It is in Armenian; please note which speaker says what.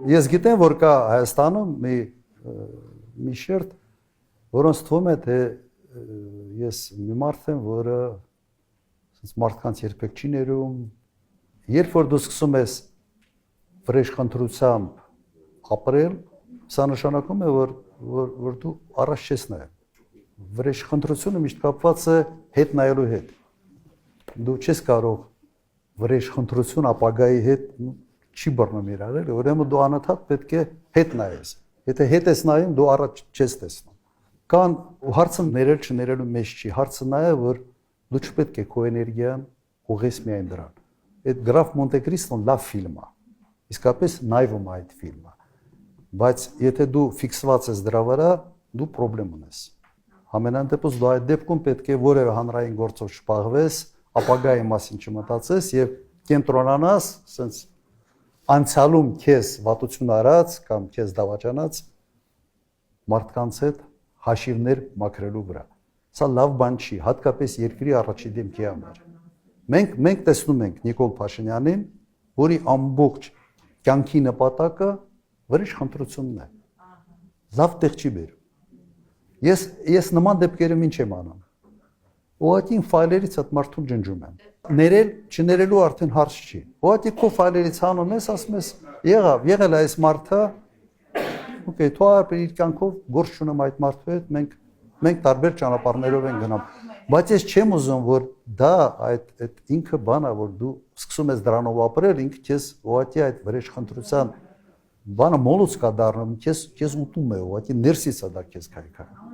Speaker 1: Ես գիտեմ, որ կա Հայաստանում մի շերտ, որոնց թվում է, թե ես մի մարդ եմ, որը մարդկանց երբեք չի ներում, երբ որ դու սկսում ես վրեժխնդրությամբ ապրել, սա նշանակում է, որ դու առաջ չես նայում։ Վրեժխնդրությունը միշտ կապված է հետ նայելու հետ։ Դու չես կարող վրեժխնդրություն ապագայի հետ չի բռնում իրար, էլի, ուրեմն դու անընդհատ պետք է հետ նայես։ Եթե հետ ես նայում, դու առաջ չես տեսնում։ Կան հարցը ներել չներելու մեջ չի, հարցը նա է, որ դու չպետք է քո էներգիան ուղղես միայն դրան։ Այդ Գրաֆ Մոնտե Կրիստոն լավ ֆիլմ է։ Իսկապես նայվում է այդ ֆիլմը։ Բայց եթե դու ֆիքսված ես դրա վրա, դու խնդրեմ ունես։ Համենայն դեպս դու այդ դեպքում պետք է որևէ հանրային գործով չփաղվես, ապագայի մասին չմտածես եւ կենտրոնանաս, ասենց անցյալում քեզ վատություն արած կամ քեզ դավաճանած մարդկանց հետ հաշիվներ մաքրելու վրա։ Սա լավ բան չի, հատկապես երկրի առաջի դեմքի համար։ Մենք տեսնում ենք Նիկոլ Փաշինյանին, որի ամբողջ կյանքի նպատակը վրեժխնդրությունն է։ Լավ տեղ չի բերում։ Ես նման դեպքերում ինչ եմ անում։ Ուղղակի ֆայլերից այդ մարդուն ջնջում եմ։ Ներել, չներելու արդեն հարց չի։ Ուղղակի քո ֆայլերից հանում ես, ասում ես, եղել է այս մարդը, օքեյ, թող իր կյանքով գործ չունեմ այդ մարդու հետ, մենք տարբեր ճանապարհներով ենք գնում։ Բայց ես չեմ ուզում, որ դա այդ ինքը բանա, որ դու սկսում ես դրանով ապրել, ինքը քեզ ուղղակի այդ վրեժխնդրության բանը մոլուցկա դառնում, քեզ ուտում է, ուղղակի ներսից է դա քեզ քայքայում։